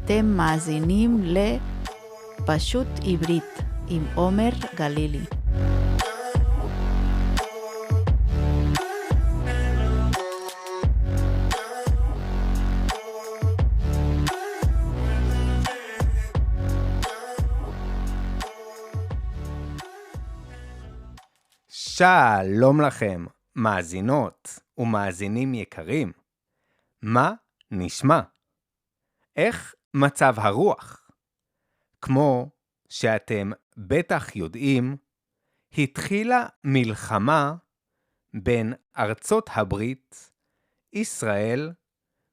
אתם מאזינים לפשוט עברית עם עומר גלילי. שלום לכם, מאזינות ומאזינים יקרים. מה נשמע? איך מצב הרוח? כמו שאתם בטח יודעים, התחילה מלחמה בין ארצות הברית, ישראל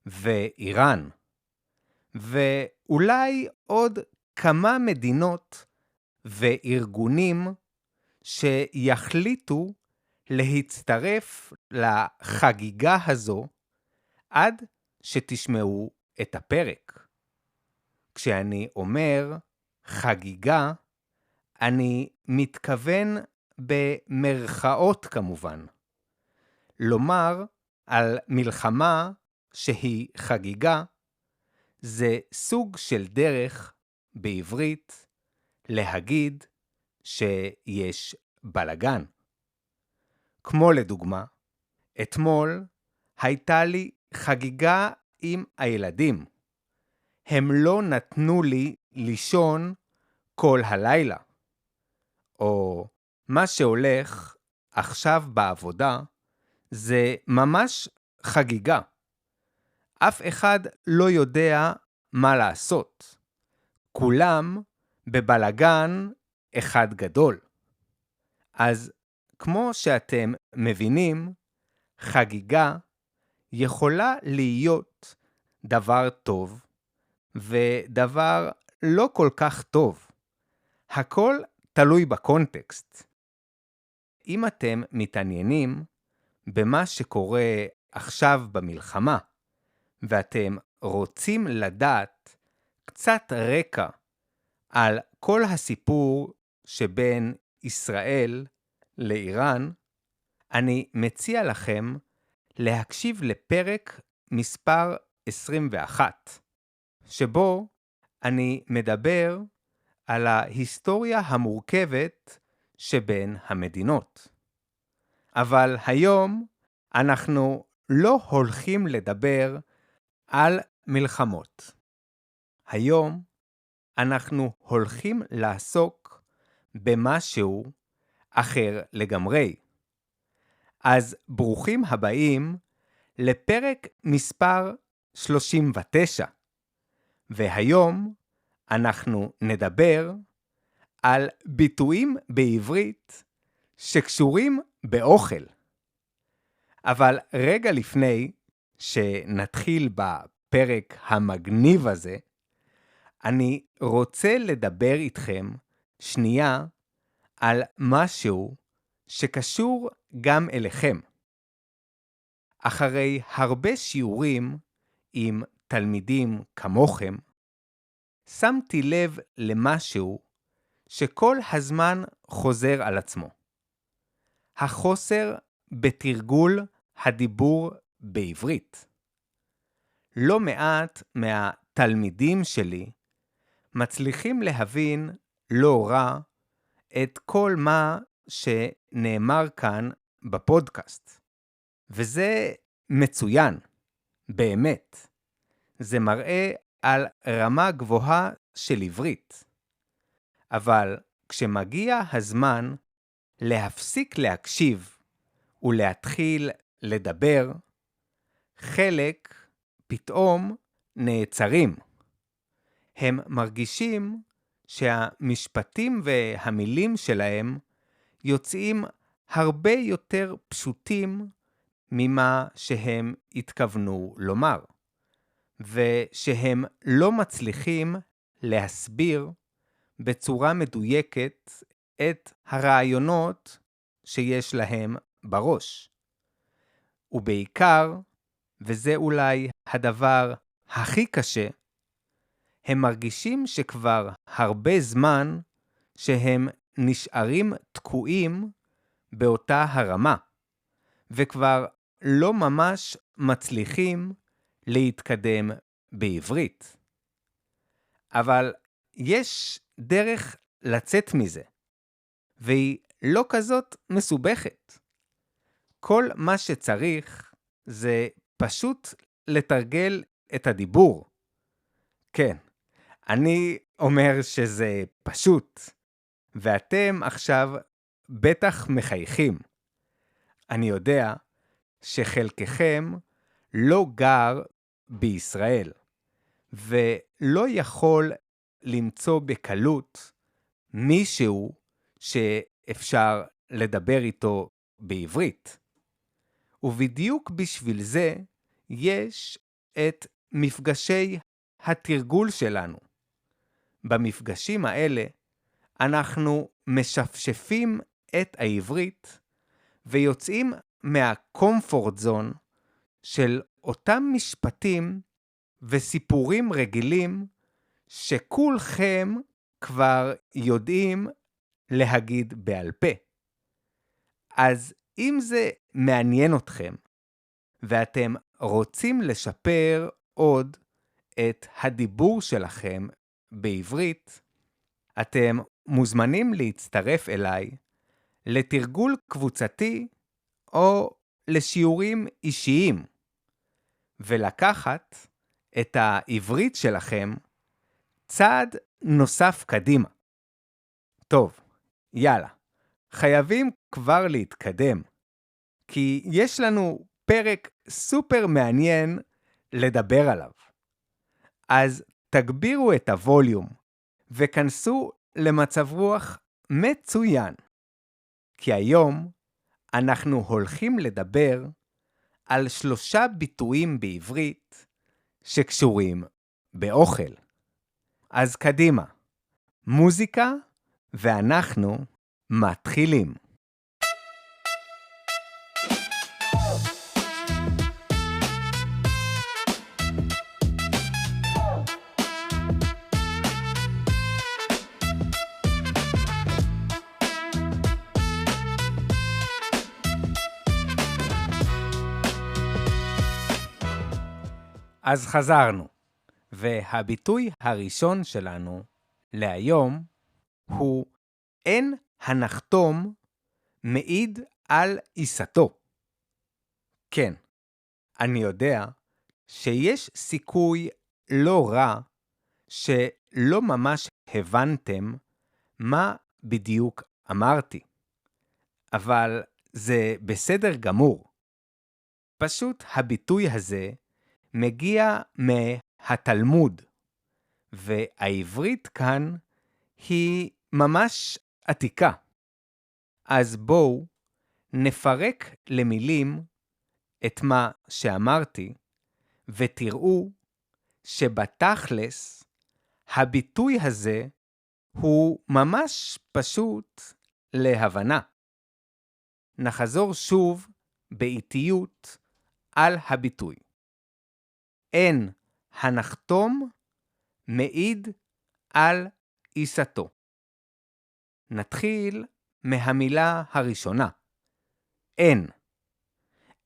ואיראן. ואולי עוד כמה מדינות וארגונים שיחליטו להצטרף לחגיגה הזו עד שתשמעו את הפרק. כשאני אומר חגיגה, אני מתכוון במרכאות כמובן. לומר על מלחמה שהיא חגיגה, זה סוג של דרך בעברית להגיד שיש בלגן. כמו לדוגמה, אתמול הייתה לי חגיגה עם הילדים. הם לא נתנו לי לישון כל הלילה. או מה שהולך עכשיו בעבודה זה ממש חגיגה. אף אחד לא יודע מה לעשות. כולם בבלגן אחד גדול. אז כמו שאתם מבינים, חגיגה יכולה להיות דבר טוב ודבר לא כל כך טוב. הכל תלוי בקונטקסט. אם אתם מתעניינים במה שקורה עכשיו במלחמה, ואתם רוצים לדעת קצת רקע על כל הסיפור שבין ישראל לאיראן, אני מציע לכם להקשיב לפרק מספר 21, שבו אני מדבר על ההיסטוריה המורכבת שבין המדינות. אבל היום אנחנו לא הולכים לדבר על מלחמות. היום אנחנו הולכים לעסוק במשהו אחר לגמרי. אז ברוכים הבאים לפרק מספר 39. והיום אנחנו נדבר על ביטויים בעברית שקשורים באוכל. אבל רגע לפני שנתחיל בפרק המגניב הזה, אני רוצה לדבר איתכם שנייה על משהו שקשור גם אליכם. אחרי הרבה שיעורים עם תלמידים כמוכם, שמתי לב למשהו שכל הזמן חוזר על עצמו. החוסר בתרגול הדיבור בעברית. לא מעט מהתלמידים שלי מצליחים להבין לא רע את כל מה שנאמר כאן בפודקאסט. וזה מצוין, באמת. זה מראה על רמה גבוהה של עברית. אבל כשמגיע הזמן להפסיק להקשיב ולהתחיל לדבר, חלק פתאום נעצרים. הם מרגישים שהמשפטים והמילים שלהם יוצאים הרבה יותר פשוטים ממה שהם התכוונו לומר, ושהם לא מצליחים להסביר בצורה מדויקת את הרעיונות שיש להם בראש. ובעיקר, וזה אולי הדבר הכי קשה, הם מרגישים שכבר הרבה זמן שהם נשארים תקועים באותה הרמה, וכבר לא ממש מצליחים להתקדם בעברית. אבל יש דרך לצאת מזה, והיא לא כזאת מסובכת. כל מה שצריך זה פשוט לתרגל את הדיבור. כן, אני אומר שזה פשוט, ואתם עכשיו בטח מחייכים. אני יודע שחלקכם לא גר בישראל, ולא יכול למצוא בקלות מישהו שאפשר לדבר איתו בעברית. ובדיוק בשביל זה יש את מפגשי התרגול שלנו. במפגשים האלה אנחנו משפשפים את העברית ויוצאים מהקומפורט זון של אותם משפטים וסיפורים רגילים שכולכם כבר יודעים להגיד בעל פה. אז אם זה מעניין אתכם ואתם רוצים לשפר עוד את הדיבור שלכם בעברית, אתם מוזמנים להצטרף אליי לתרגול קבוצתי או לשיעורים אישיים, ולקחת את העברית שלכם צעד נוסף קדימה. טוב, יאללה, חייבים כבר להתקדם, כי יש לנו פרק סופר מעניין לדבר עליו. אז תגבירו את הווליום וכנסו למצב רוח מצוין, כי היום אנחנו הולכים לדבר על 3 ביטויים בעברית שקשורים באוכל. אז קדימה, מוזיקה ואנחנו מתחילים. אז חזרנו, והביטוי הראשון שלנו להיום הוא אין הנחתום מעיד על עיסתו. כן, אני יודע שיש סיכוי לא רע שלא ממש הבנתם מה בדיוק אמרתי, אבל זה בסדר גמור. פשוט הביטוי הזה מגיע מהתלמוד, והעברית כאן היא ממש עתיקה. אז בואו נפרק למילים את מה שאמרתי, ותראו שבתכלס הביטוי הזה הוא ממש פשוט להבנה. נחזור שוב באיטיות על הביטוי. אין הנחתום מעיד על עיסתו. נתחיל מהמילה הראשונה, אין.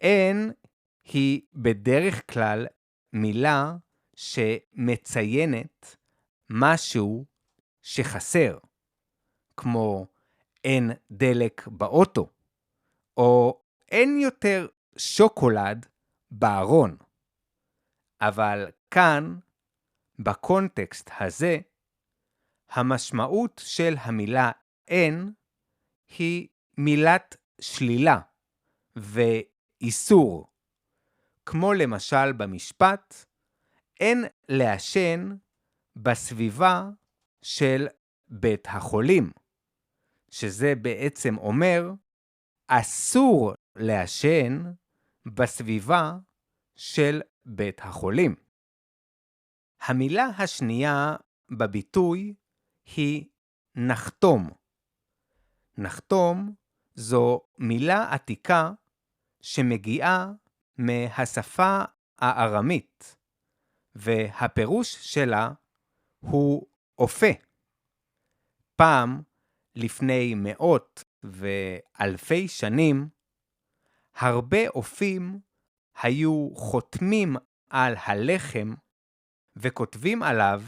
אין היא בדרך כלל מילה שמציינת משהו שחסר, כמו אין דלק באוטו, או אין יותר שוקולד בארון. אבל כאן, בקונטקסט הזה, המשמעות של המילה אין היא מילת שלילה ואיסור. כמו למשל במשפט, אין לעשן בסביבה של בית החולים, שזה בעצם אומר, אסור לעשן בסביבה של בית החולים. המילה השנייה בביטוי היא נחתום. נחתום זו מילה עתיקה שמגיעה מהשפה הארמית, והפירוש שלה הוא אופה. פעם, לפני מאות ואלפי שנים, הרבה אופים היו חותמים על הלחם וכותבים עליו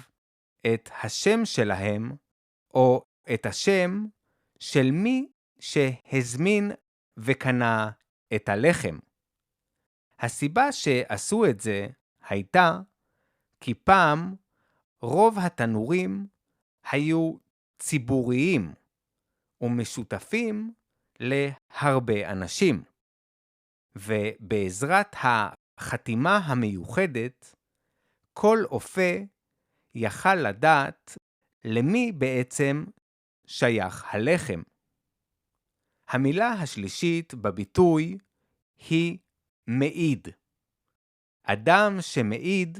את השם שלהם או את השם של מי שהזמין וקנה את הלחם. הסיבה שעשו את זה הייתה כי פעם רוב התנורים היו ציבוריים ומשותפים להרבה אנשים. ובעזרת החתימה המיוחדת, כל אופה יכל לדעת למי בעצם שייך הלחם. המילה השלישית בביטוי היא מעיד. אדם שמעיד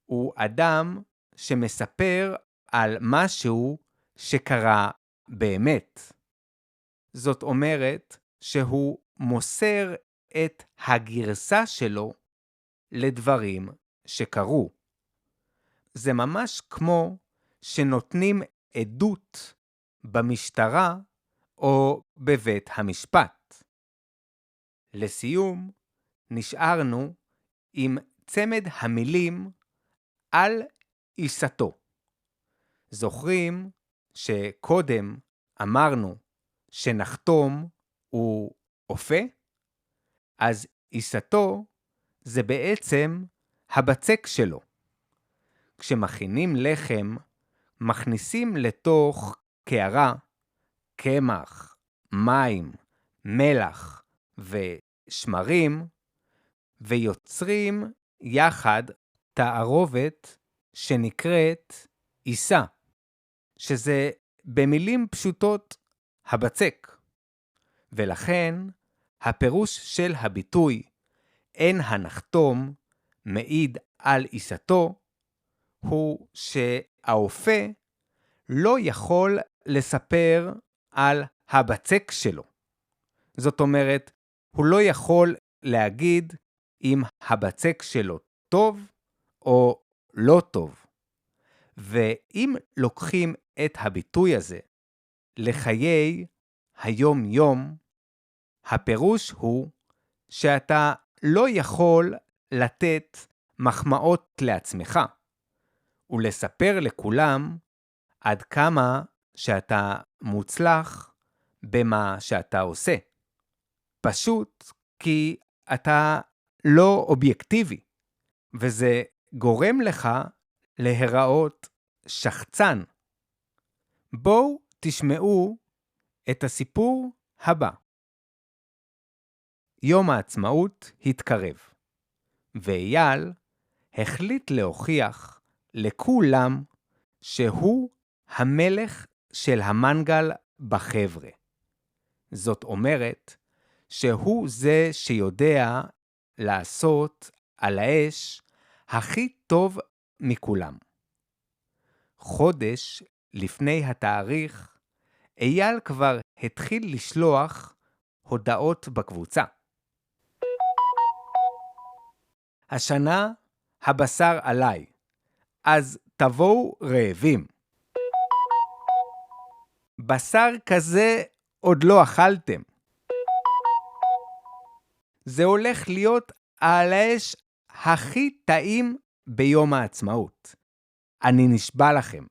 הוא אדם שמספר על משהו שקרה באמת. זאת אומרת שהוא מוסר את הגרסה שלו לדברים שקרו. זה ממש כמו שנותנים עדות במשטרה או בבית המשפט. לסיום, נשארנו עם צמד המילים על עיסתו. זוכרים שקודם אמרנו שנחתום הוא אופה? אז עיסתו זה בעצם הבצק שלו. כשמכינים לחם, מכניסים לתוך קערה קמח, מים, מלח ושמרים, ויוצרים יחד תערובת שנקראת עיסה, שזה במילים פשוטות הבצק. ולכן הפירוש של הביטוי אין הנחתום מעיד על עיסתו הוא שהאופה לא יכול לספר על הבצק שלו. זאת אומרת, הוא לא יכול להגיד אם הבצק שלו טוב או לא טוב. ואם לוקחים את הביטוי הזה לחיי היום-יום, הפירוש הוא שאתה לא יכול לתת מחמאות לעצמך ולספר לכולם עד כמה שאתה מוצלח במה שאתה עושה. פשוט כי אתה לא אובייקטיבי, וזה גורם לך להיראות שחצן. בואו תשמעו את הסיפור הבא. יום העצמאות התקרב, ואייל החליט להוכיח לכולם שהוא המלך של המנגל בחבר'ה. זאת אומרת שהוא זה שיודע לעשות על האש הכי טוב מכולם. חודש לפני התאריך, אייל כבר התחיל לשלוח הודעות בקבוצה. השנה הבשר עליי, אז תבואו רעבים. בשר כזה עוד לא אכלתם. זה הולך להיות על האש הכי טעים ביום העצמאות. אני נשבע לכם.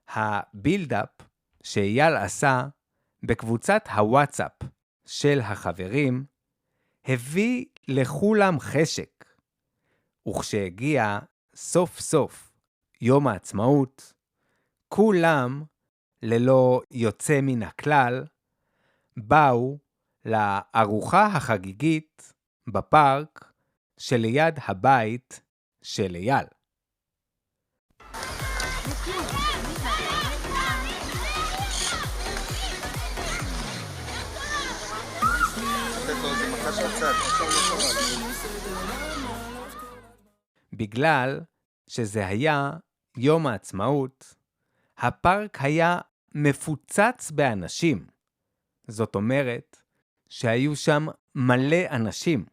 הבילדאפ שאייל עשה בקבוצת הוואטסאפ של החברים הביא לכולם חשק. וכשהגיע סוף סוף יום העצמאות, כולם, ללא יוצא מן הכלל, באו לארוחה החגיגית בפארק שליד הבית של אייל. בגלל שזה היה יום העצמאות, הפארק היה מפוצץ באנשים. זאת אומרת שהיו שם מלא אנשים.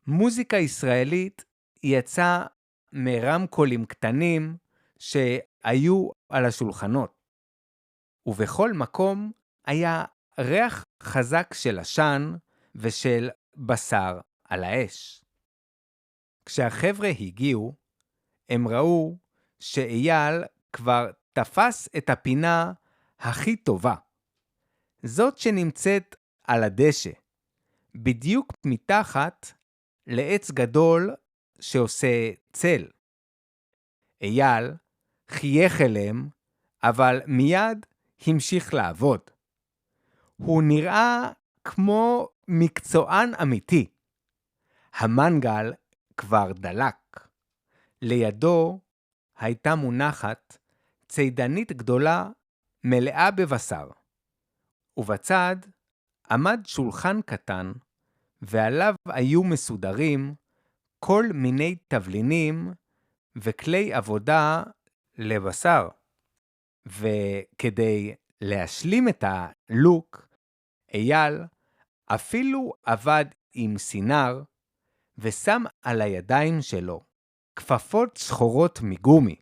מוזיקה ישראלית יצאה מרמקולים קטנים שהיו על השולחנות. ובכל מקום היה ריח חזק של עשן ושל בשר על האש. כשהחבר'ה הגיעו, הם ראו שאייל כבר תפס את הפינה הכי טובה. זאת שנמצאת על הדשא, בדיוק מתחת לעץ גדול שעושה צל. אייל חייך אליהם, אבל מיד המשיך לעבוד. הוא נראה כמו מקצוען אמיתי. המנגל כבר דלק. לידו הייתה מונחת צידנית גדולה מלאה בבשר. ובצד עמד שולחן קטן, ועליו היו מסודרים כל מיני תבלינים וכלי עבודה לבשר. וכדי להשלים את הלוק, אייל אפילו עבד עם סינר, ושם על הידיים שלו כפפות שחורות מגומי,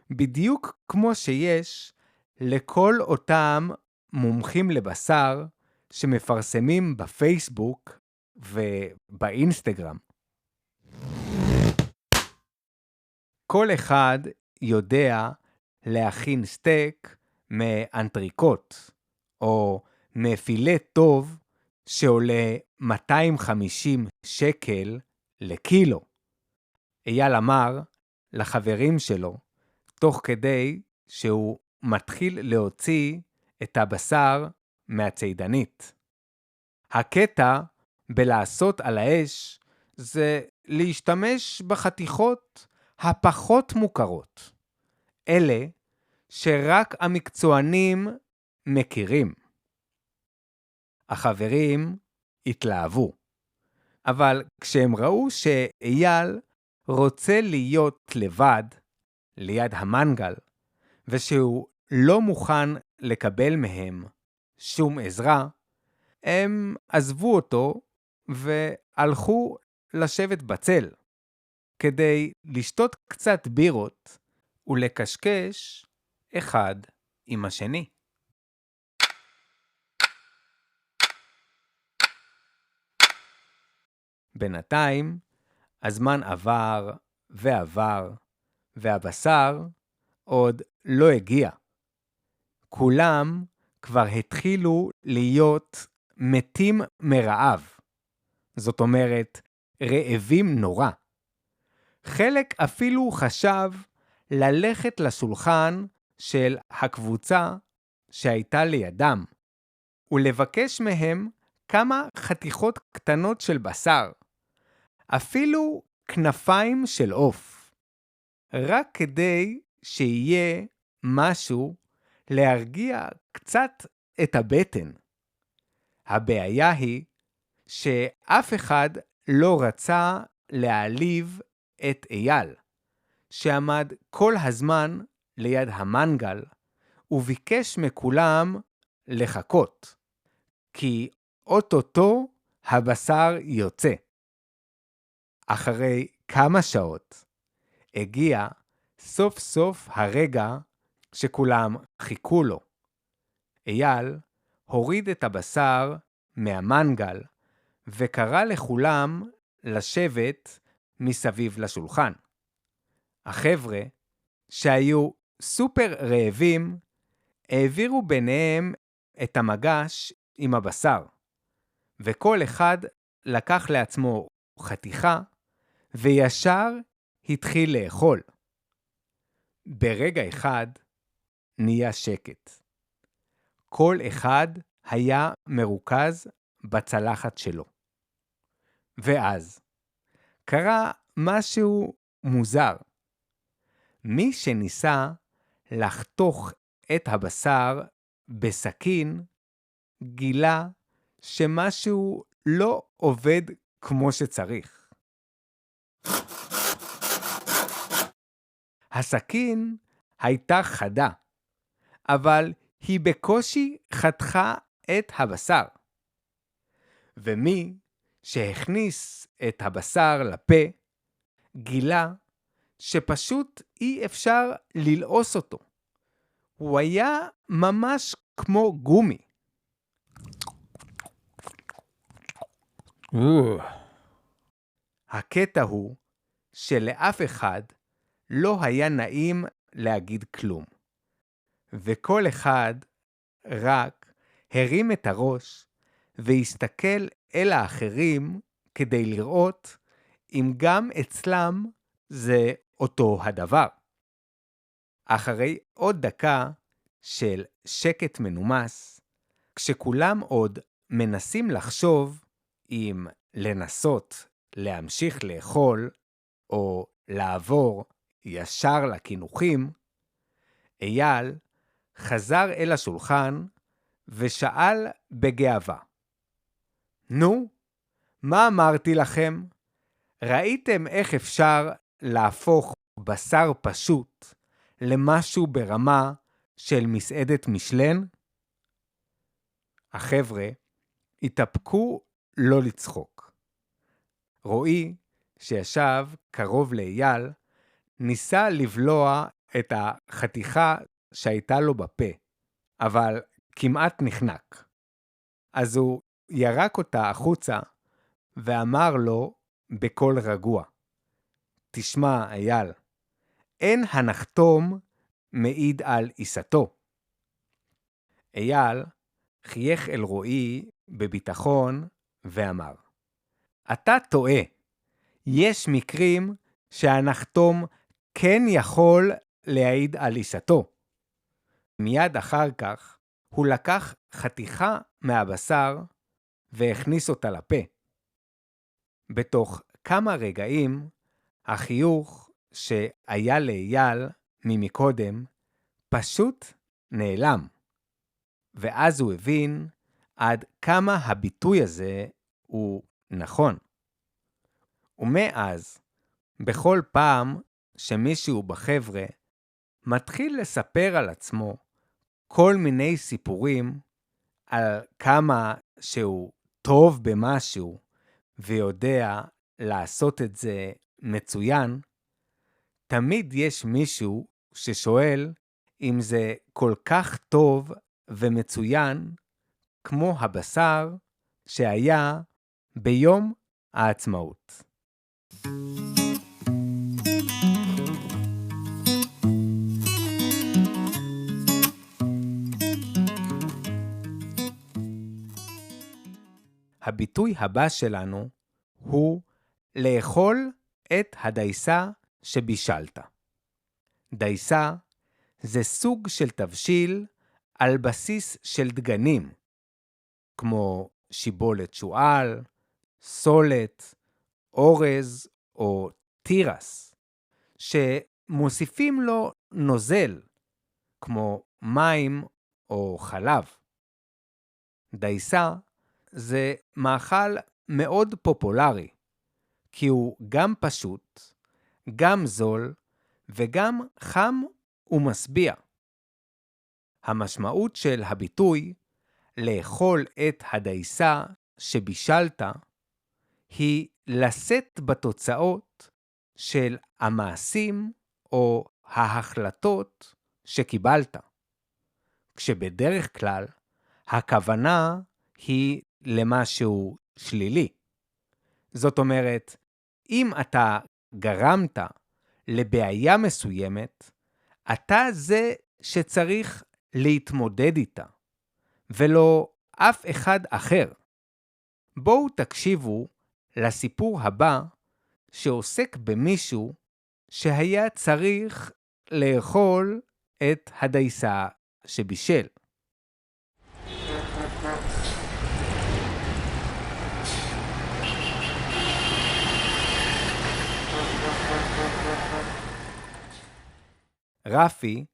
בדיוק כמו שיש לכל אותם מומחים לבשר שמפרסמים בפייסבוק ובאינסטגרם. כל אחד יודע להכין סטייק מאנטריקוט, או מפילה טוב שעולה 250 שקל לקילו. אייל אמר לחברים שלו, תוך כדי שהוא מתחיל להוציא את הבשר מהצידנית. הקטע בלעשות על האש זה להשתמש בחתיכות הפחות מוכרות. אלה שרק המקצוענים מכירים. החברים התלהבו, אבל כשהם ראו שאייל רוצה להיות לבד ליד המנגל, ושהוא לא מוכן לקבל מהם שום עזרה, הם עזבו אותו והלכו לשבת בצל, כדי לשתות קצת בירות ולקשקש אחד עם השני. בינתיים, הזמן עבר ועבר, והבשר עוד לא הגיע. כולם כבר התחילו להיות מתים מרעב. זאת אומרת, רעבים נורא. חלק אפילו חשב ללכת לשולחן של הקבוצה שהייתה לידם, ולבקש מהם כמה חתיכות קטנות של בשר, אפילו כנפיים של עוף, רק כדי שיהיה משהו להרגיע קצת את הבטן. הבעיה היא שאף אחד לא רצה להעליב את אייל, שעמד כל הזמן ליד המנגל, וביקש מכולם לחכות, כי אוטוטו הבשר יוצא. אחרי כמה שעות הגיע סוף סוף הרגע שכולם חיכו לו. אייל הוריד את הבשר מהמנגל, וקרא לכולם לשבת מסביב לשולחן. החבר'ה שהיו סופר רעבים, העבירו ביניהם את המגש עם הבשר, וכל אחד לקח לעצמו חתיכה, וישר התחיל לאכול. ברגע אחד נהיה שקט. כל אחד היה מרוכז בצלחת שלו. ואז קרה משהו מוזר. מי שניסה לחתוך את הבשר בסכין, גילה שמשהו לא עובד כמו שצריך. הסכין הייתה חדה, אבל היא בקושי חתכה את הבשר. ומי שהכניס את הבשר לפה, גילה שפשוט אי אפשר ללעוס אותו. הוא היה ממש כמו גומי. הקטע הוא שלאף אחד לא היה נעים להגיד כלום. וכל אחד רק הרים את הראש והסתכל אל האחרים כדי לראות אם גם אצלם זה אותו הדבר. אחרי עוד דקה של שקט מנומס, כשכולם עוד מנסים לחשוב אם לנסות להמשיך לאכול או לעבור ישר לכינוכים, אייל חזר אל השולחן ושאל בגאווה, נו, מה אמרתי לכם? ראיתם איך אפשר להפוך בשר פשוט למשהו ברמה של מסעדת משלן? החבר'ה התאפקו לא לצחוק. רועי, שישב קרוב לאייל, ניסה לבלוע את החתיכה שהייתה לו בפה, אבל כמעט נחנק. אז הוא ירק אותה החוצה ואמר לו בקול רגוע, תשמע אייל, אין הנחתום מעיד על עיסתו. אייל חייך אל רועי בביטחון ואמר, אתה טועה, יש מקרים שהנחתום כן יכול להעיד על עיסתו. מיד אחר כך הוא לקח חתיכה מהבשר והכניס אותה לפה. בתוך כמה רגעים, החיוך שהיה לאייל ממקודם פשוט נעלם. ואז הוא הבין עד כמה הביטוי הזה הוא נכון. ומאז, בכל פעם שמישהו בחבר'ה מתחיל לספר על עצמו כל מיני סיפורים על כמה שהוא טוב במשהו ויודע לעשות את זה מצוין, תמיד יש מישהו ששואל אם זה כל כך טוב ומצוין כמו הבשר שהיה ביום העצמאות. הביטוי הבא שלנו הוא לאכול את הדייסה שבישלת. דייסה זה סוג של תבשיל על בסיס של דגנים, כמו שיבולת שועל, סולת, אורז או תירס, שמוסיפים לו נוזל, כמו מים או חלב. דייסה זה מאכל מאוד פופולרי, כי הוא גם פשוט, גם זול וגם חם ומשביע. המשמעות של הביטוי לאכול את הדייסה שבישלת היא לשאת בתוצאות של המעשים או ההחלטות שקיבלת. כשבדרך כלל הכוונה היא למשהו שלילי. זאת אומרת, אם אתה גרמת לבעיה מסוימת, אתה זה שצריך להתמודד איתה, ולא אף אחד אחר. בואו תקשיבו לסיפור הבא שעוסק במישהו שהיה צריך לאכול את הדייסה שבישל. רפי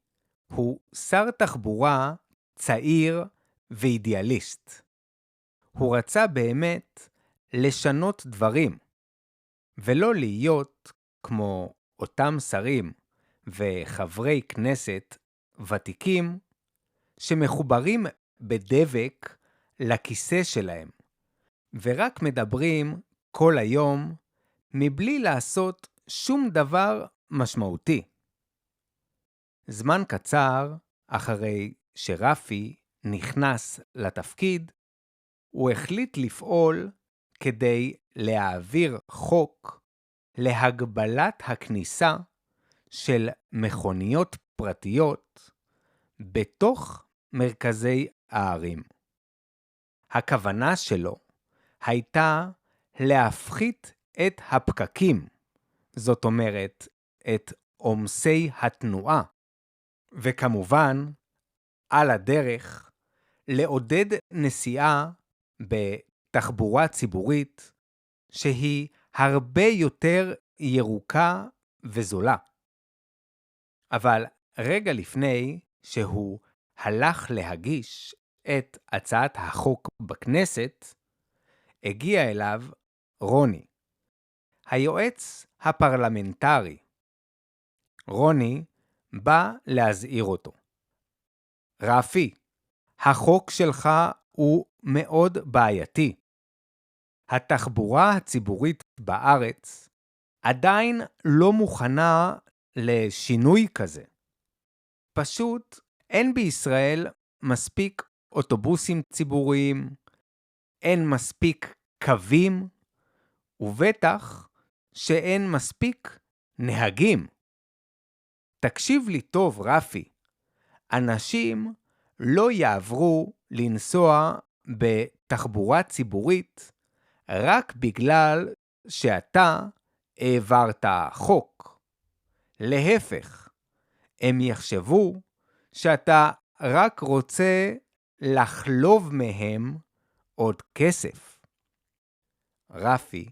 הוא שר תחבורה צעיר ואידיאליסט. הוא רצה באמת לשנות דברים, ולא להיות כמו אותם שרים וחברי כנסת ותיקים שמחוברים בדבק לכיסא שלהם, ורק מדברים כל היום מבלי לעשות שום דבר משמעותי. זמן קצר אחרי שרפי נכנס לתפקיד, הוא החליט לפעול כדי להעביר חוק להגבלת הכניסה של מכוניות פרטיות בתוך מרכזי הערים. הכוונה שלו הייתה להפחית את הפקקים, זאת אומרת, את עומסי התנועה, וכמובן, על הדרך, לעודד נסיעה בתחבורה ציבורית שהיא הרבה יותר ירוקה וזולה. אבל רגע לפני שהוא הלך להגיש את הצעת החוק בכנסת, הגיע אליו רוני, היועץ הפרלמנטרי. רוני בא להזהיר אותו. רפי, החוק שלך הוא מאוד בעייתי. התחבורה הציבורית בארץ עדיין לא מוכנה לשינוי כזה. פשוט אין בישראל מספיק אוטובוסים ציבוריים, אין מספיק קווים, ובטח שאין מספיק נהגים. תקשיב לי טוב, רפי. אנשים לא יעברו לנסוע בתחבורה ציבורית רק בגלל שאתה העברת חוק. להפך, הם יחשבו שאתה רק רוצה לחלוב מהם עוד כסף. רפי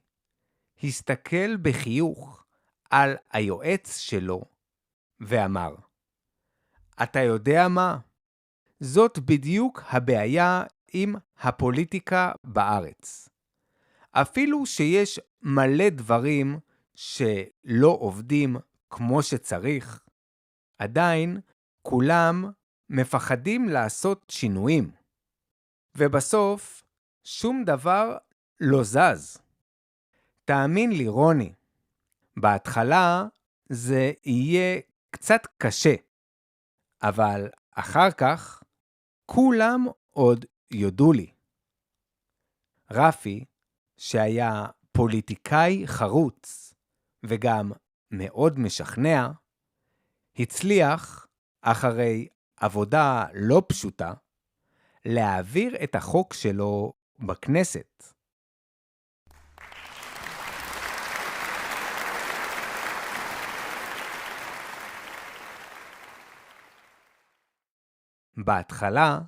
הסתכל בחיוך על היועץ שלו ואמר, אתה יודע מה? זאת בדיוק הבעיה עם הפוליטיקה בארץ. אפילו שיש מלא דברים שלא עובדים כמו שצריך, עדיין כולם מפחדים לעשות שינויים. ובסוף שום דבר לא זז. תאמין לי, רוני, בהתחלה זה יהיה קצת קשה, אבל אחר כך כולם עוד יודו לי. רפי, שהיה פוליטיקאי חרוץ וגם מאוד משכנע, הצליח, אחרי עבודה לא פשוטה, להעביר את החוק שלו בכנסת. בהתחלה,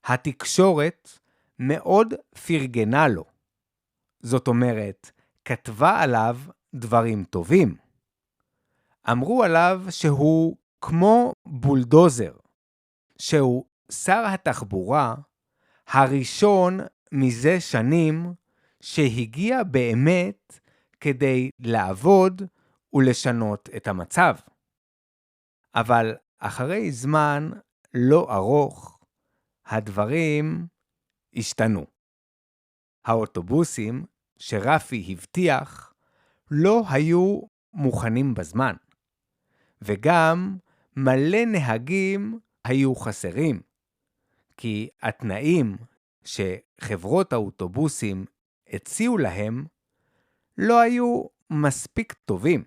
התקשורת מאוד פרגנה לו. זאת אומרת, כתבה עליו דברים טובים. אמרו עליו שהוא כמו בולדוזר, שהוא שר התחבורה הראשון מזה שנים שהגיע באמת כדי לעבוד ולשנות את המצב. אבל אחרי זמן לא ארוך, הדברים השתנו. האוטובוסים שרפי הבטיח לא היו מוכנים בזמן, וגם מלא נהגים היו חסרים, כי התנאים שחברות האוטובוסים הציעו להם לא היו מספיק טובים.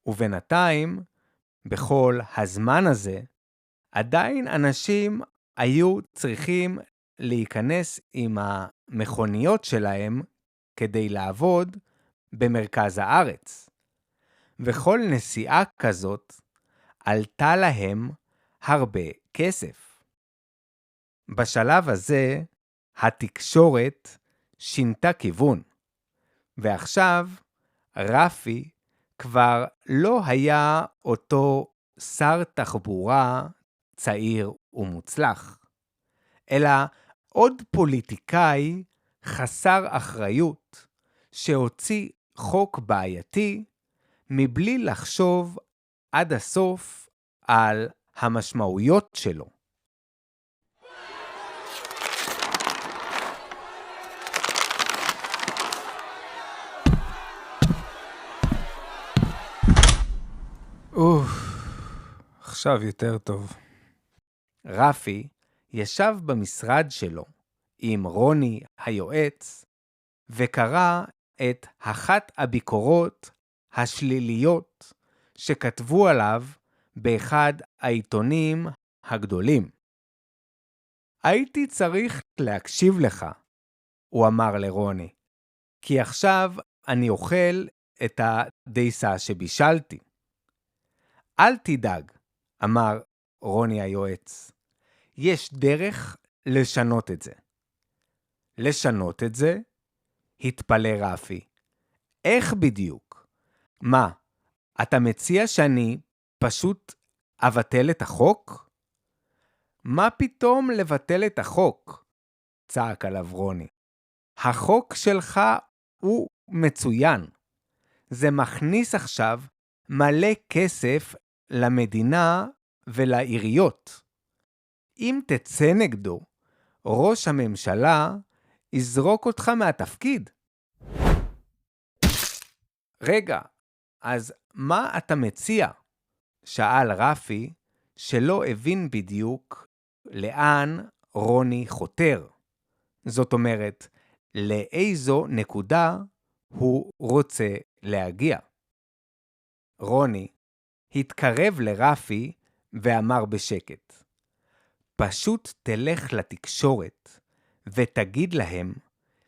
ובינתיים, בכל הזמן הזה, עדיין אנשים היו צריכים להיכנס עם המכוניות שלהם כדי לעבוד במרכז הארץ. וכל נסיעה כזאת עלתה להם הרבה כסף. בשלב הזה התקשורת שינתה כיוון, ועכשיו רפי כבר לא היה אותו שר תחבורה צעיר ומוצלח, אלא עוד פוליטיקאי חסר אחריות שהוציא חוק בעייתי מבלי לחשוב עד הסוף על המשמעויות שלו. עכשיו יותר טוב. רפי ישב במשרד שלו עם רוני היועץ וקרא את אחת הביקורות השליליות שכתבו עליו באחד העיתונים הגדולים. הייתי צריך להקשיב לך, הוא אמר לרוני, כי עכשיו אני אוכל את הדייסה שבישלתי. אל תדאג, אמר רוני היועץ. יש דרך לשנות את זה. לשנות את זה? התפלא רפי. איך בדיוק? מה, אתה מציע שאני פשוט אבטל את החוק? מה פתאום לבטל את החוק? צעק עליו רוני. החוק שלך הוא מצוין. זה מכניס עכשיו מלא כסף למדינה ולעיריות. אם תצא נגדו, ראש הממשלה יזרוק אותך מהתפקיד. רגע, אז מה אתה מציע? שאל רפי, שלא הבין בדיוק לאן רוני חותר. זאת אומרת, לאיזו נקודה הוא רוצה להגיע. רוני התקרב לרפי ואמר בשקט, פשוט תלך לתקשורת ותגיד להם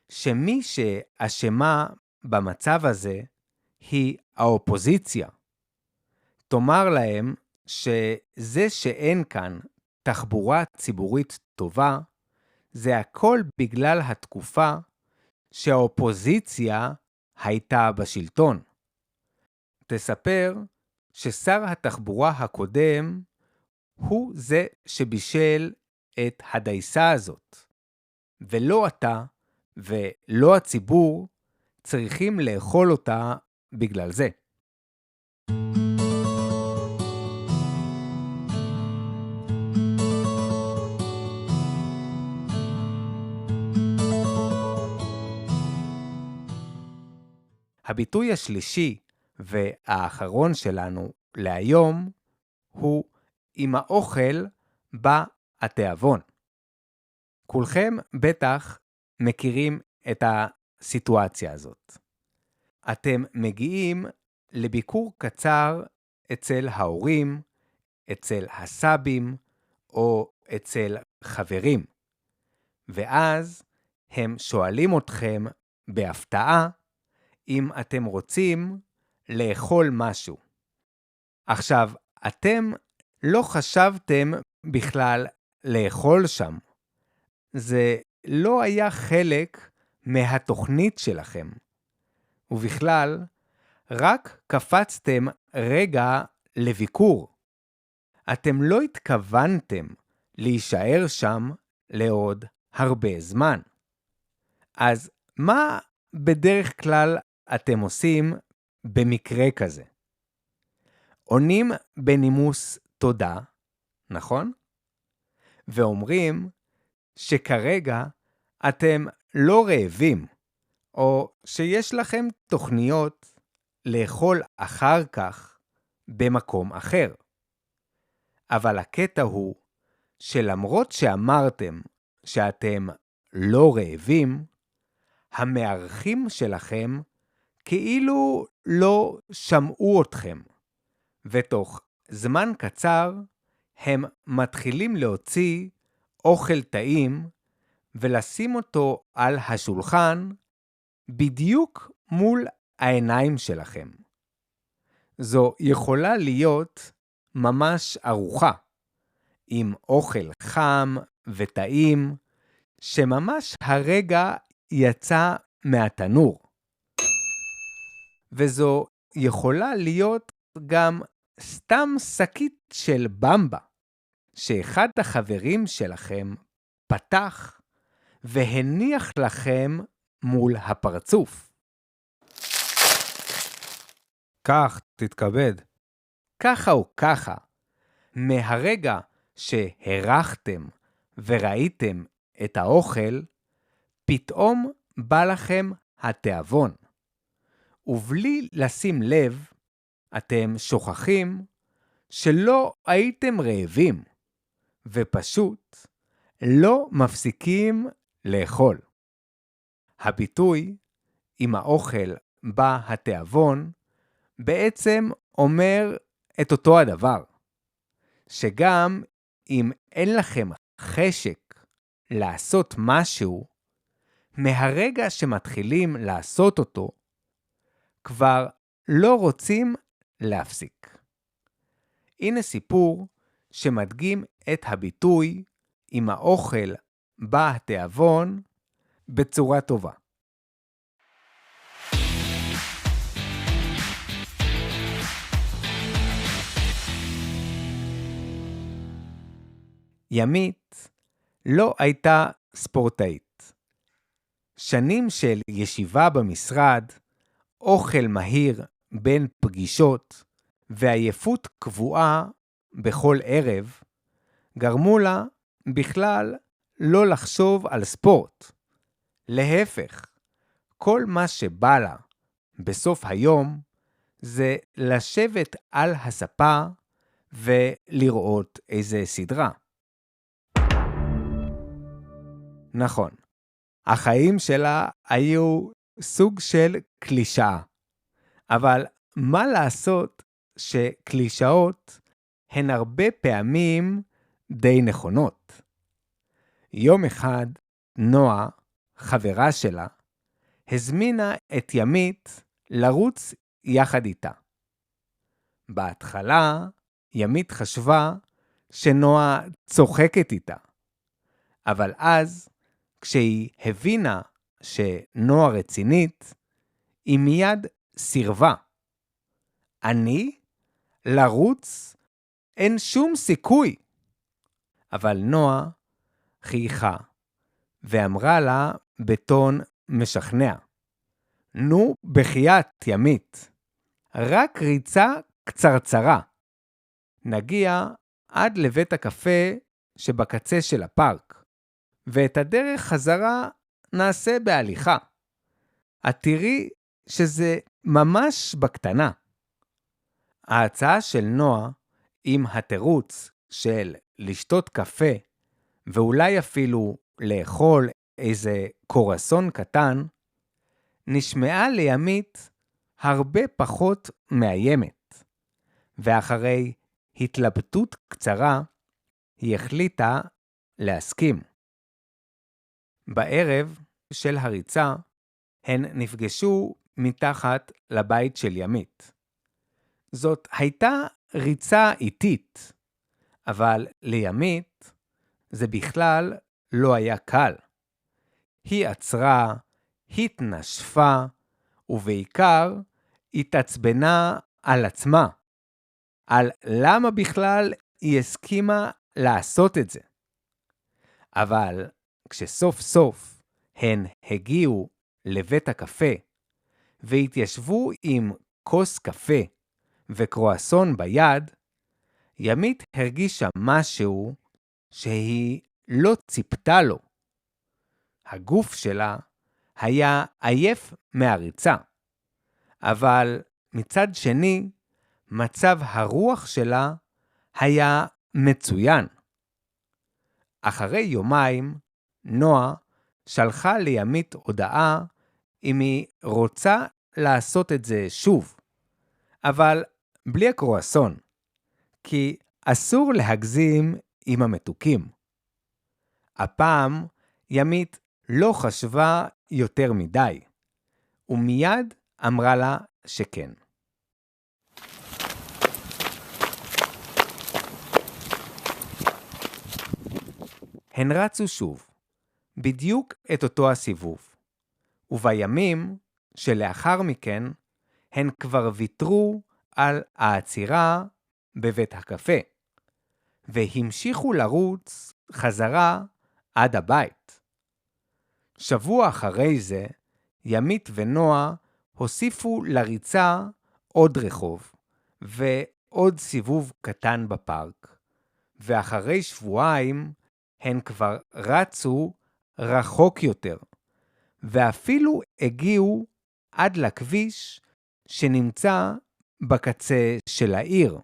שמי שאשמה במצב הזה היא האופוזיציה. תאמר להם שזה שאין כאן תחבורה ציבורית טובה, זה הכל בגלל התקופה שהאופוזיציה הייתה בשלטון. תספר ששר התחבורה הקודם הוא זה שבישל את הדייסה הזאת, ולא אתה ולא הציבור צריכים לאכול אותה בגלל זה. הביטוי השלישי והאחרון שלנו להיום הוא עם האוכל בא התיאבון. כולכם בטח מכירים את הסיטואציה הזאת. אתם מגיעים לביקור קצר אצל ההורים, אצל הסבים או אצל חברים. ואז הם שואלים אתכם בהפתעה אם אתם רוצים לאכול משהו. עכשיו, אתם לא חשבתם בכלל לאכול שם. זה לא היה חלק מהתוכנית שלכם. ובכלל, רק קפצתם רגע לביקור. אתם לא התכוונתם להישאר שם לעוד הרבה זמן. אז מה בדרך כלל אתם עושים במקרה כזה? עונים בנימוס תודה, נכון? ואומרים שכרגע אתם לא רעבים, או שיש לכם תוכניות לאכול אחר כך במקום אחר. אבל הקטע הוא שלמרות שאמרתם שאתם לא רעבים, המארחים שלכם כאילו לא שמעו אתכם, ותוך זמן קצר הם מתחילים להוציא אוכל טעים ולשים אותו על השולחן בדיוק מול העיניים שלכם. זו יכולה להיות ממש ארוחה, עם אוכל חם וטעים, שממש הרגע יצא מהתנור. וזו יכולה להיות גם סתם שקית של במבה, שאחד החברים שלכם פתח והניח לכם מול הפרצוף. כך, תתכבד. ככה או ככה, מהרגע שהרחתם וראיתם את האוכל, פתאום בא לכם התיאבון. ובלי לשים לב, אתם שוכחים שלא הייתם רעבים, ופשוט לא מפסיקים לאכול. הביטוי עם האוכל בא התיאבון בעצם אומר את אותו הדבר, שגם אם אין לכם חשק לעשות משהו, מהרגע שמתחילים לעשות אותו, כבר לא רוצים להפסיק. הנה סיפור שמדגים את הביטוי עם האוכל בא התיאבון בצורה טובה. ימית לא הייתה ספורטאית. שנים של ישיבה במשרד, אוכל מהיר בין פגישות ועייפות קבועה בכל ערב, גרמו לה בכלל לא לחשוב על ספורט. להפך, כל מה שבא לה בסוף היום זה לשבת על הספה ולראות איזה סדרה. נכון, החיים שלה היו סוג של קלישאה, אבל מה לעשות שקלישאות הן הרבה פעמים די נכונות. יום אחד נועה, חברה שלה, הזמינה את ימית לרוץ יחד איתה. בהתחלה ימית חשבה שנועה צוחקת איתה, אבל אז כשהיא הבינה שנועה רצינית, היא מיד סירבה. אני? לרוץ? אין שום סיכוי. אבל נועה חייכה ואמרה לה בטון משכנע, נו בחייאת ימית, רק ריצה קצרצרה. נגיע עד לבית הקפה שבקצה של הפארק, ואת הדרך חזרה נעשה בהליכה. את תראי שזה ממש בקטנה. ההצעה של נועה עם התירוץ של לשתות קפה, ואולי אפילו לאכול איזה קורסון קטן, נשמעה לימית הרבה פחות מאיימת. ואחרי התלבטות קצרה, היא החליטה להסכים. בערב של הריצה, הן נפגשו מתחת לבית של ימית. זאת הייתה ריצה איטית, אבל לימית זה בכלל לא היה קל. היא עצרה, התנשפה, ובעיקר התעצבנה על עצמה, על למה בכלל היא הסכימה לעשות את זה. אבל כשסוף סוף הן הגיעו לבית הקפה, והתיישבו עם כוס קפה וקרואסון ביד, ימית הרגישה משהו שהיא לא ציפתה לו. הגוף שלה היה עייף מהריצה, אבל מצד שני, מצב הרוח שלה היה מצוין. אחרי יומיים, נועה שלחה לימית הודעה אם היא רוצה לעשות את זה שוב, אבל בלי הקרואסון, כי אסור להגזים עם המתוקים. הפעם ימית לא חשבה יותר מדי, ומיד אמרה לה שכן. הן רצו שוב, בדיוק את אותו הסיבוב, ובימים שלאחר מכן הן כבר ויתרו על העצירה בבית הקפה, והמשיכו לרוץ חזרה עד הבית. שבוע אחרי זה, ימית ונועה הוסיפו לריצה עוד רחוב, ועוד סיבוב קטן בפארק, ואחרי שבועיים הן כבר רצו רחוק יותר, ואפילו הגיעו עד לכביש שנמצא בקצה של העיר.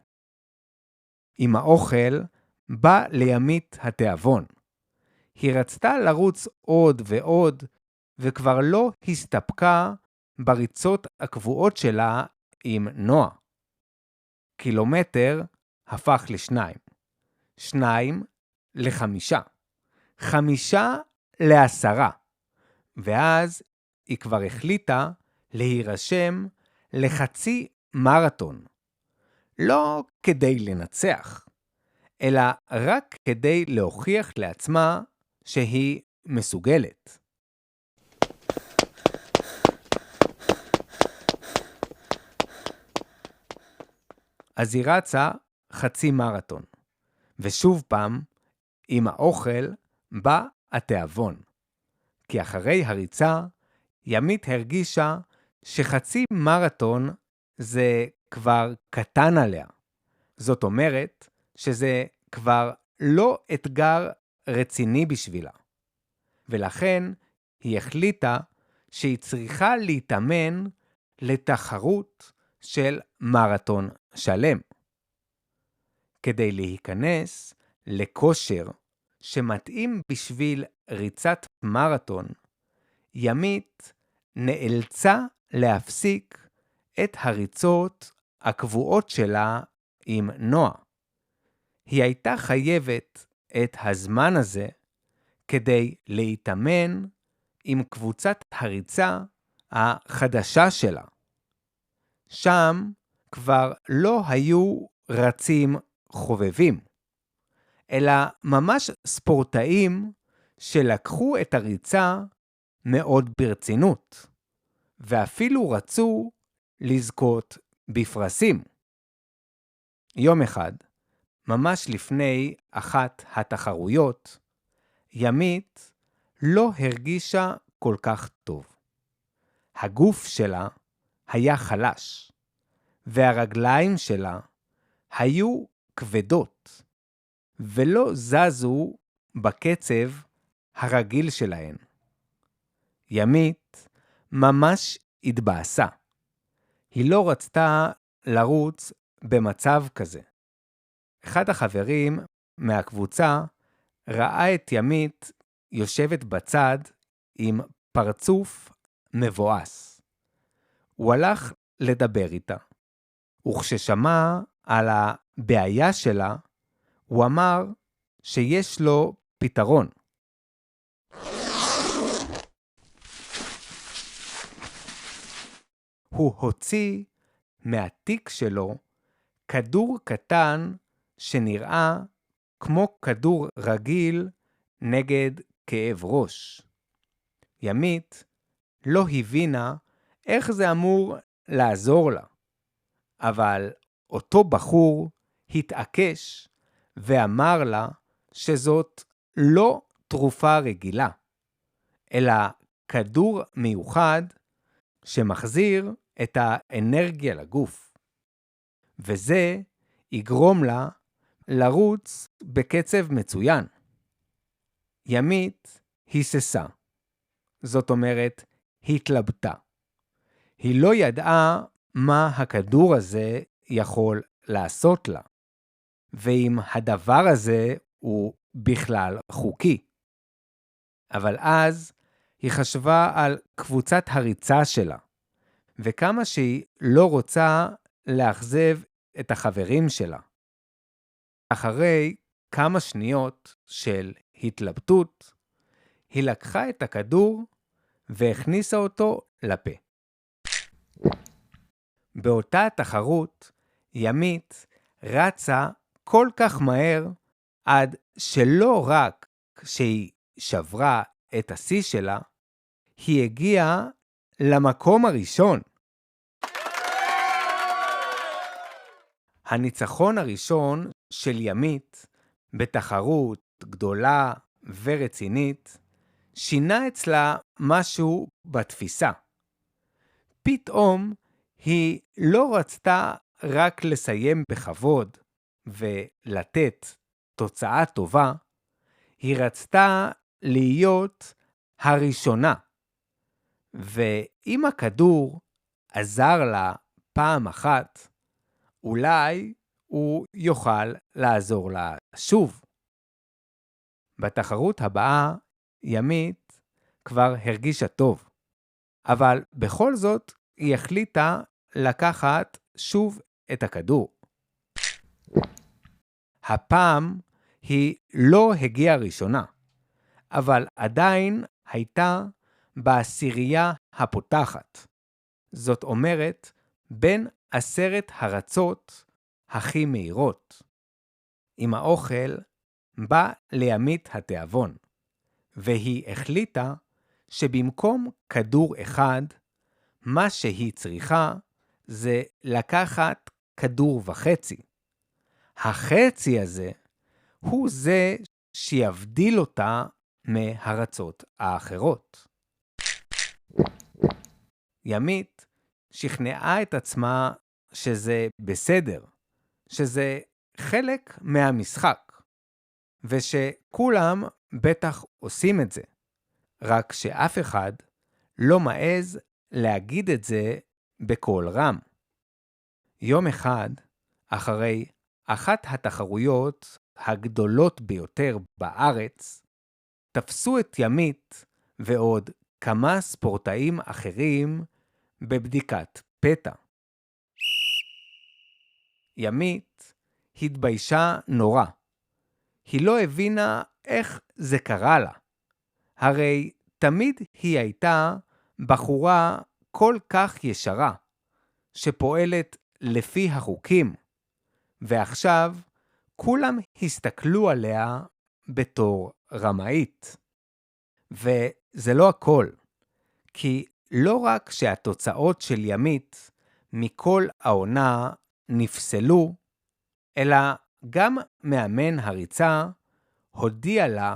עם האוכל בא לימית התיאבון. היא רצתה לרוץ עוד ועוד, וכבר לא הסתפקה בריצות הקבועות שלה עם נועה. קילומטר הפך ל2, 2 ל5, 5 ל10, ואז היא כבר החליטה להירשם לחצי מרתון. לא כדי לנצח, אלא רק כדי להוכיח לעצמה שהיא מסוגלת. אז היא רצה חצי מרתון, ושוב פעם, עם האוכל בא התיאבון. כי אחרי הריצה, ימית הרגישה שחצי מרתון זה כבר קטן עליה. זאת אומרת שזה כבר לא אתגר רציני בשבילה. ולכן היא החליטה שהיא צריכה להתאמן לתחרות של מרתון שלם. כדי להיכנס לכושר שמתאים בשביל ריצת מרתון, ימית נאלצה להפסיק את הריצות הקבועות שלה עם נועה. היא הייתה חייבת את הזמן הזה כדי להתאמן עם קבוצת הריצה החדשה שלה. שם כבר לא היו רצים חובבים, אלא ממש ספורטאים שלקחו את הריצה מאוד ברצינות, ואפילו רצו לזכות בפרסים. יום אחד, ממש לפני אחת התחרויות, ימית לא הרגישה כל כך טוב. הגוף שלה היה חלש, והרגליים שלה היו כבדות, ולא זזו בקצב הרגיל שלהן. ימית ממש התבאסה. היא לא רצתה לרוץ במצב כזה. אחד החברים מהקבוצה ראה את ימית יושבת בצד עם פרצוף מבואס. הוא הלך לדבר איתה, וכששמע על הבעיה שלה, הוא אמר שיש לו פתרון. הוא הוציא מהתיק שלו כדור קטן שנראה כמו כדור רגיל נגד כאב ראש. ימית לא הבינה איך זה אמור לעזור לה, אבל אותו בחור התעקש ואמר לה שזאת לא תרופה רגילה, אלא כדור מיוחד שמחזיר את האנרגיה לגוף. וזה יגרום לה לרוץ בקצב מצוין. ימית היססה. זאת אומרת, התלבטה. היא לא ידעה מה הכדור הזה יכול לעשות לה, ואם הדבר הזה הוא בכלל חוקי. אבל אז היא חשבה על קבוצת הריצה שלה, וכמה שהיא לא רוצה לאכזב את החברים שלה. אחרי כמה שניות של התלבטות, היא לקחה את הכדור והכניסה אותו לפה. באותה תחרות, ימית רצה כל כך מהר עד שלא רק שהיא שברה את השיא שלה, היא הגיעה למקום הראשון. הניצחון הראשון של ימית בתחרות גדולה ורצינית שינה אצלה משהו בתפיסה. פתאום היא לא רצתה רק לסיים בכבוד ולתת תוצאה טובה, היא רצתה להיות הראשונה. ואם הכדור עזר לה פעם אחת, אולי הוא יוכל לעזור לה שוב. בתחרות הבאה, ימית כבר הרגישה טוב, אבל בכל זאת היא החליטה לקחת שוב את הכדור. הפעם היא לא הגיעה ראשונה, אבל עדיין הייתה בעשירייה הפותחת. זאת אומרת, בין 10 הרצות הכי מהירות. עם האוכל בא לימית התיאבון, והיא החליטה שבמקום כדור אחד, מה שהיא צריכה זה לקחת כדור וחצי. החצי הזה הוא זה שיבדיל אותה מהרצות האחרות. ימית שכנעה את עצמה שזה בסדר, שזה חלק מהמשחק, ושכולם בטח עושים את זה, רק שאף אחד לא מעז להגיד את זה בקול רם. יום אחד, אחרי אחת התחרויות הגדולות ביותר בארץ, תפסו את ימית ועוד כמה ספורטאים אחרים בבדיקת פתע. ימית התביישה נורא. היא לא הבינה איך זה קרה לה. הרי תמיד היא הייתה בחורה כל כך ישרה, שפועלת לפי החוקים, ועכשיו כולם הסתכלו עליה בתור רמאית. וזה לא הכל, כי לא רק שהתוצאות של ימית מכל העונה נפסלו, אלא גם מאמן הריצה הודיע לה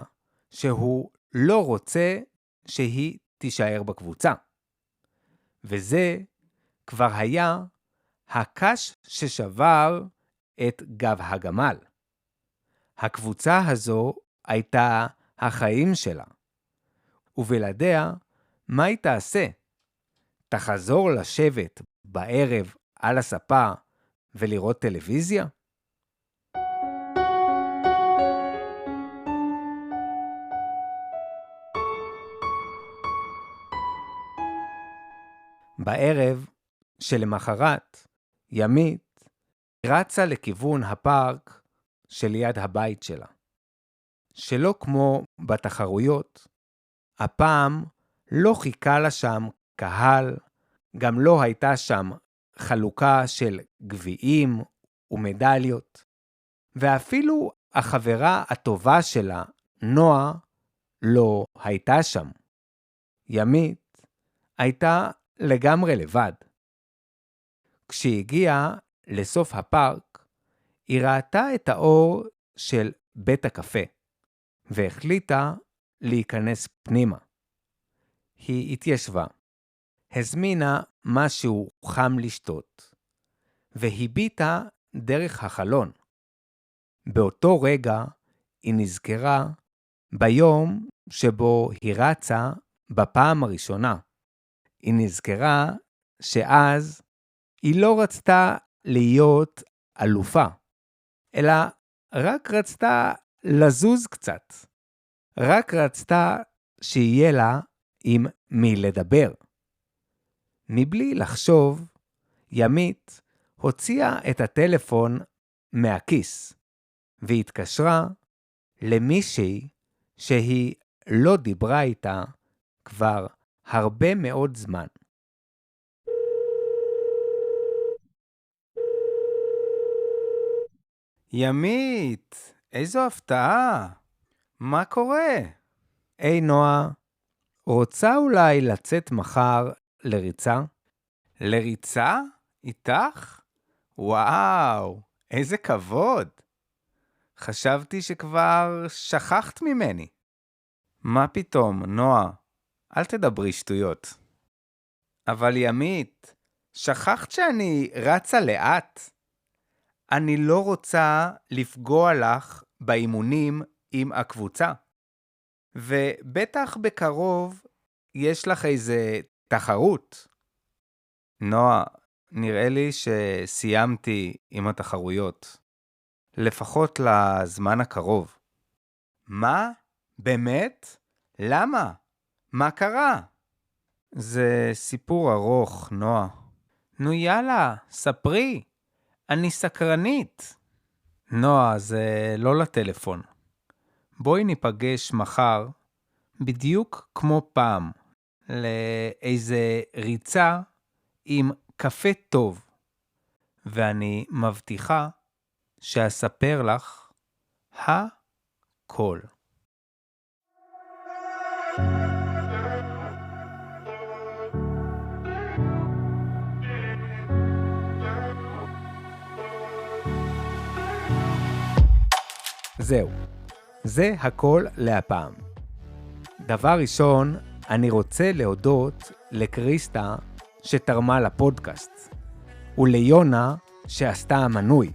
שהוא לא רוצה שהיא תישאר בקבוצה. וזה כבר היה הקש ששבר את גב הגמל. הקבוצה הזו הייתה החיים שלה. ובלעדיה, מה היא תעשה? תחזור לשבת בערב על הספה ולראות טלוויזיה? בערב שלמחרת, ימית רצה לכיוון הפארק שליד הבית שלה. שלא כמו בתחרויות, הפעם לא חיכה לה שם קהל, גם לא הייתה שם חלוקה של גביעים ומדליות, ואפילו החברה הטובה שלה, נועה, לא הייתה שם. ימית הייתה לגמרי לבד. כשהגיעה לסוף הפארק, היא ראתה את האור של בית הקפה, והחליטה להיכנס פנימה. היא התיישבה, הזמינה משהו חם לשתות, והביטה דרך החלון. באותו רגע היא נזכרה ביום שבו היא רצה בפעם הראשונה. היא נזכרה שאז היא לא רצתה להיות אלופה, אלא רק רצתה לזוז קצת. רק רצתה שיהיה לה עם מי לדבר. מבלי לחשוב, ימית הוציאה את הטלפון מהכיס, והתקשרה למישהי שהיא לא דיברה איתה כבר הרבה מאוד זמן. ימית, איזו הפתעה. מה קורה? היי נועה, רוצה אולי לצאת מחר לריצה? לריצה? איתך? וואו, איזה כבוד. חשבתי שכבר שכחת ממני. מה פתאום, נועה? אל תדברי שטויות. אבל ימית, שכחת שאני רצה לאט? אני לא רוצה לפגוע לך באימונים עם הקבוצה. ובטח בקרוב יש לך איזה תחרות. נועה, נראה לי שסיימתי עם התחרויות. לפחות לזמן הקרוב. מה? באמת? למה? מה קרה? זה סיפור ארוך, נועה. נו יאללה, ספרי. אני סקרנית. נועה, זה לא לטלפון. בואי ניפגש מחר, בדיוק כמו פעם, לאיזה ריצה עם קפה טוב. ואני מבטיחה שאספר לך הכל. זהו, זה הכל להפעם. דבר ראשון, אני רוצה להודות לקריסטה שתרמה לפודקאסט, וליונה שעשתה המנוי.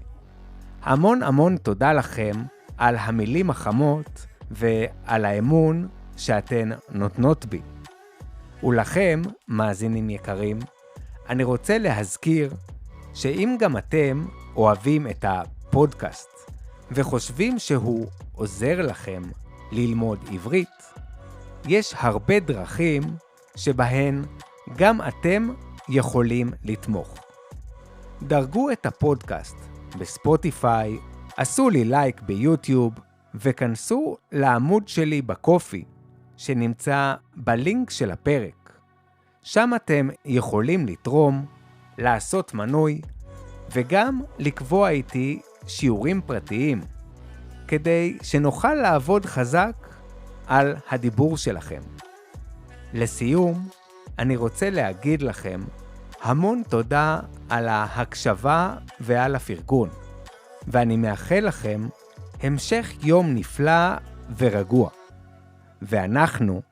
המון תודה לכם על המילים החמות ועל האמון שאתן נותנות בי. ולכם, מאזינים יקרים, אני רוצה להזכיר שאם גם אתם אוהבים את הפודקאסט וחושבים שהוא עוזר לכם ללמוד עברית, יש הרבה דרכים שבהן גם אתם יכולים לתמוך. דרגו את הפודקאסט בספוטיפיי, עשו לי לייק ביוטיוב, וכנסו לעמוד שלי בקופי, שנמצא בלינק של הפרק. שם אתם יכולים לתרום, לעשות מנוי, וגם לקבוע איתי שיעורים פרטיים, כדי שנוכל לעבוד חזק על הדיבור שלכם. לסיום, אני רוצה להגיד לכם המון תודה על ההקשבה ועל הפרגון, ואני מאחל לכם המשך יום נפלא ורגוע. ואנחנו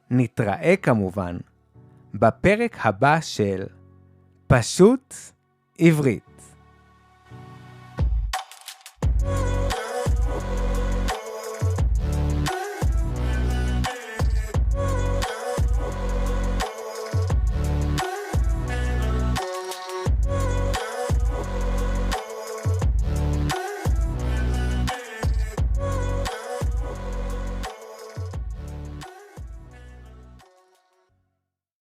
נתראה כמובן בפרק הבא של פשוט עברית.